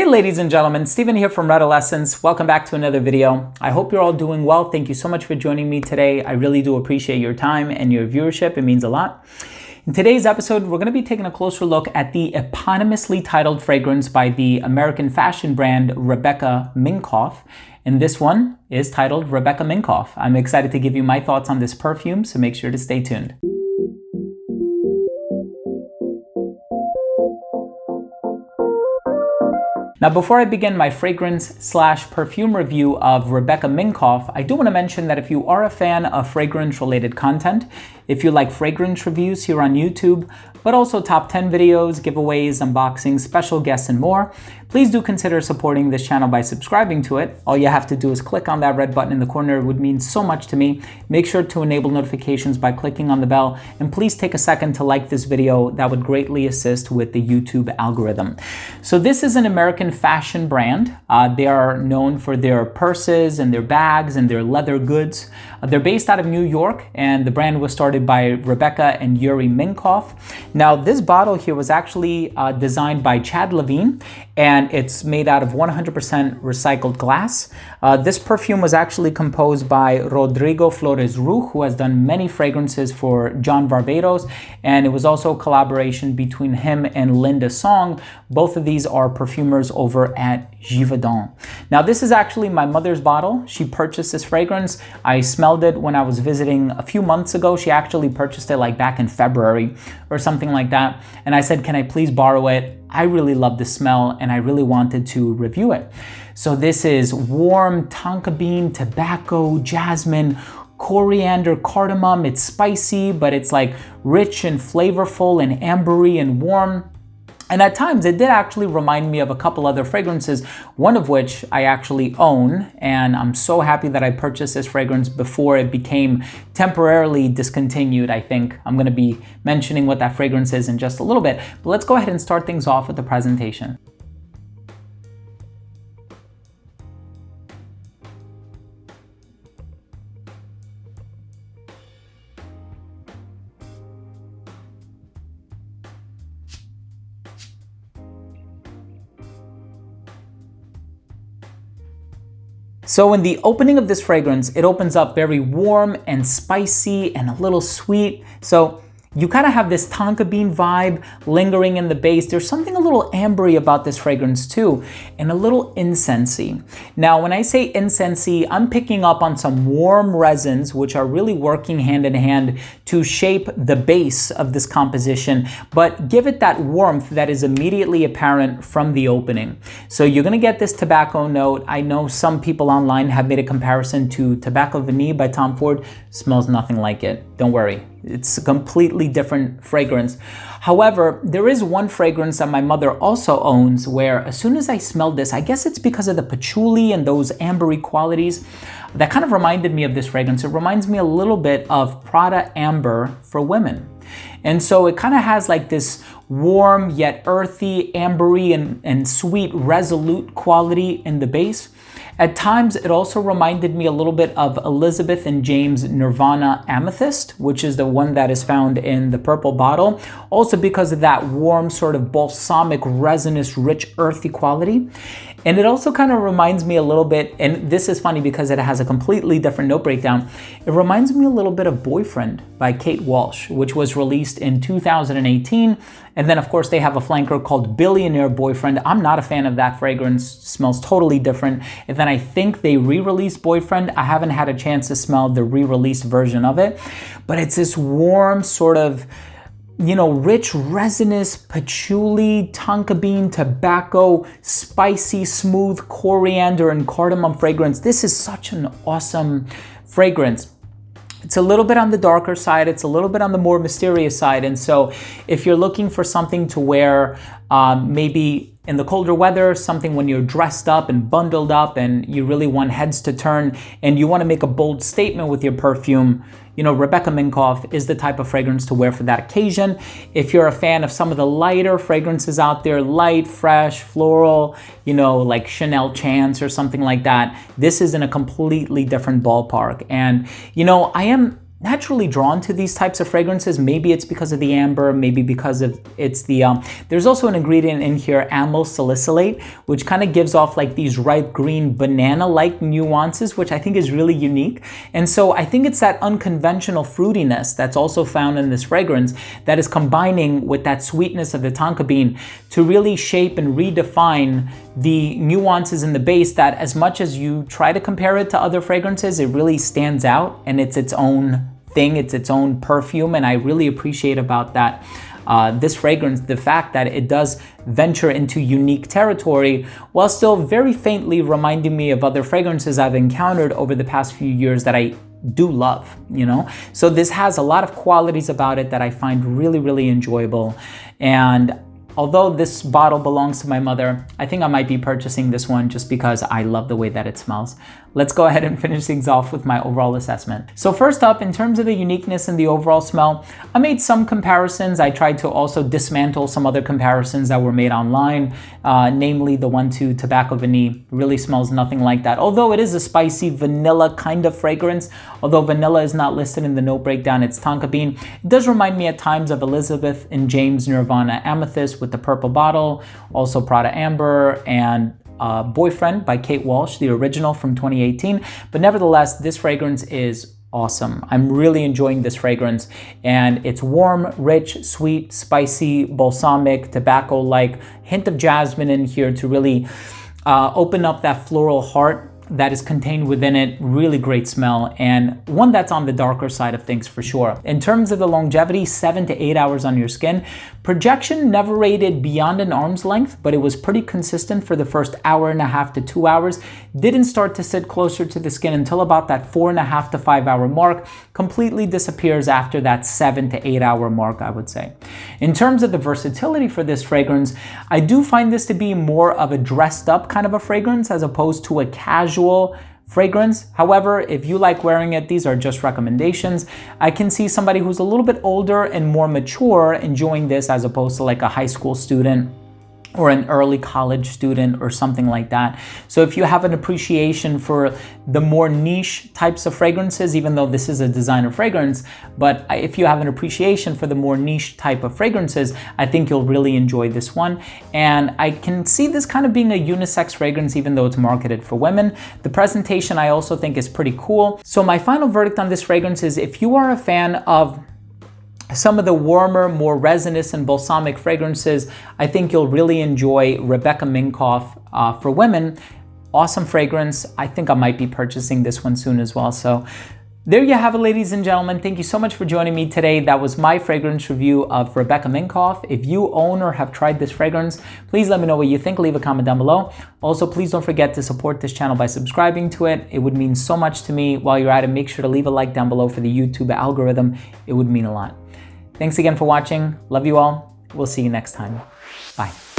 Hey ladies and gentlemen, Steven here from Redolessence. Welcome back to another video. I hope you're all doing well. Thank you so much for joining me today. I really do appreciate your time and your viewership. It means a lot. In today's episode, we're going to be taking a closer look at the eponymously titled fragrance by the American fashion brand Rebecca Minkoff. And this one is titled Rebecca Minkoff. I'm excited to give you my thoughts on this perfume, so make sure to stay tuned. Now, before I begin my fragrance/perfume review of Rebecca Minkoff, I do want to mention that if you are a fan of fragrance-related content, if you like fragrance reviews here on YouTube, but also top 10 videos, giveaways, unboxings, special guests, and more, please do consider supporting this channel by subscribing to it. All you have to do is click on that red button in the corner. It would mean so much to me. Make sure to enable notifications by clicking on the bell, and please take a second to like this video. That would greatly assist with the YouTube algorithm. So this is an American fashion brand. They are known for their purses and their bags and their leather goods. They're based out of New York, and the brand was started by Rebecca and Yuri Minkoff. Now, this bottle here was actually designed by Chad Levine, and it's made out of 100% recycled glass. This perfume was actually composed by Rodrigo Flores Ruch, who has done many fragrances for John Varvatos, and it was also a collaboration between him and Linda Song. Both of these are perfumers over at Givaudan. Now, this is actually my mother's bottle. She purchased this fragrance. I smelled it when I was visiting a few months ago. She actually purchased it like back in February or something like that. And I said, can I please borrow it? I really love the smell and I really wanted to review it. So this is warm tonka bean, tobacco, jasmine, coriander, cardamom. It's spicy, but it's like rich and flavorful and ambery and warm. And at times, it did actually remind me of a couple other fragrances, one of which I actually own, and I'm so happy that I purchased this fragrance before it became temporarily discontinued, I think. I'm gonna be mentioning what that fragrance is in just a little bit, but let's go ahead and start things off with the presentation. So in the opening of this fragrance, it opens up very warm and spicy and a little sweet. So you kind of have this tonka bean vibe lingering in the base. There's something a little ambery about this fragrance too, and a little incensey. Now, when I say incensey, I'm picking up on some warm resins, which are really working hand in hand to shape the base of this composition, but give it that warmth that is immediately apparent from the opening. So you're gonna get this tobacco note. I know some people online have made a comparison to Tobacco Vanille by Tom Ford. Smells nothing like it. Don't worry. It's a completely different fragrance. However, there is one fragrance that my mother also owns where as soon as I smelled this, I guess it's because of the patchouli and those ambery qualities, that kind of reminded me of this fragrance. It reminds me a little bit of Prada Amber for women. And so it kind of has like this warm yet earthy, ambery and sweet, resolute quality in the base. At times, it also reminded me a little bit of Elizabeth and James Nirvana Amethyst, which is the one that is found in the purple bottle. Also because of that warm, sort of balsamic, resinous, rich, earthy quality. And it also kind of reminds me a little bit, and this is funny because it has a completely different note breakdown. It reminds me a little bit of Boyfriend by Kate Walsh, which was released in 2018. And then, of course, they have a flanker called Billionaire Boyfriend. I'm not a fan of that fragrance. It smells totally different. And then I think they re-released Boyfriend. I haven't had a chance to smell the re-released version of it. But it's this warm sort of, you know, rich, resinous, patchouli, tonka bean, tobacco, spicy, smooth coriander and cardamom fragrance. This is such an awesome fragrance. It's a little bit on the darker side. It's a little bit on the more mysterious side. And so if you're looking for something to wear, maybe in the colder weather, something when you're dressed up and bundled up and you really want heads to turn and you want to make a bold statement with your perfume, you know, Rebecca Minkoff is the type of fragrance to wear for that occasion. If you're a fan of some of the lighter fragrances out there, light, fresh, floral, you know, like Chanel Chance or something like that, this is in a completely different ballpark. And, you know, I am naturally drawn to these types of fragrances. Maybe it's because of the amber, maybe because of it's the, there's also an ingredient in here, amyl salicylate, which kind of gives off like these ripe green banana-like nuances, which I think is really unique. And so I think it's that unconventional fruitiness that's also found in this fragrance that is combining with that sweetness of the tonka bean to really shape and redefine the nuances in the base that, as much as you try to compare it to other fragrances, it really stands out and it's its own thing, it's its own perfume. And I really appreciate about that this fragrance, the fact that it does venture into unique territory while still very faintly reminding me of other fragrances I've encountered over the past few years that I do love, you know? So this has a lot of qualities about it that I find really, really enjoyable. And although this bottle belongs to my mother, I think I might be purchasing this one just because I love the way that it smells. Let's go ahead and finish things off with my overall assessment. So first up, in terms of the uniqueness and the overall smell, I made some comparisons. I tried to also dismantle some other comparisons that were made online, namely the one to Tobacco Vanille. Really smells nothing like that. Although it is a spicy vanilla kind of fragrance, although vanilla is not listed in the note breakdown, it's tonka bean. It does remind me at times of Elizabeth and James Nirvana Amethyst with the purple bottle, also Prada Amber, and Boyfriend by Kate Walsh, the original from 2018. But nevertheless, this fragrance is awesome. I'm really enjoying this fragrance, and it's warm, rich, sweet, spicy, balsamic, tobacco-like, hint of jasmine in here to really open up that floral heart that is contained within it. Really great smell, and one that's on the darker side of things for sure. In terms of the longevity, 7 to 8 hours on your skin. Projection never rated beyond an arm's length, but it was pretty consistent for the first hour and a half to 2 hours. Didn't start to sit closer to the skin until about that 4.5 to 5 hour mark. Completely disappears after that 7 to 8 hour mark, I would say. In terms of the versatility for this fragrance, I do find this to be more of a dressed up kind of a fragrance as opposed to a casual fragrance. However, if you like wearing it, these are just recommendations. I can see somebody who's a little bit older and more mature enjoying this as opposed to like a high school student or an early college student or something like that. So if you have an appreciation for the more niche types of fragrances, even though this is a designer fragrance, but if you have an appreciation for the more niche type of fragrances, I think you'll really enjoy this one. And I can see this kind of being a unisex fragrance, even though it's marketed for women. The presentation I also think is pretty cool. So my final verdict on this fragrance is, if you are a fan of some of the warmer, more resinous and balsamic fragrances, I think you'll really enjoy Rebecca Minkoff for women. Awesome fragrance. I think I might be purchasing this one soon as well. So there you have it, ladies and gentlemen. Thank you so much for joining me today. That was my fragrance review of Rebecca Minkoff. If you own or have tried this fragrance, please let me know what you think. Leave a comment down below. Also, please don't forget to support this channel by subscribing to it. It would mean so much to me. While you're at it, make sure to leave a like down below for the YouTube algorithm. It would mean a lot. Thanks again for watching. Love you all. We'll see you next time. Bye.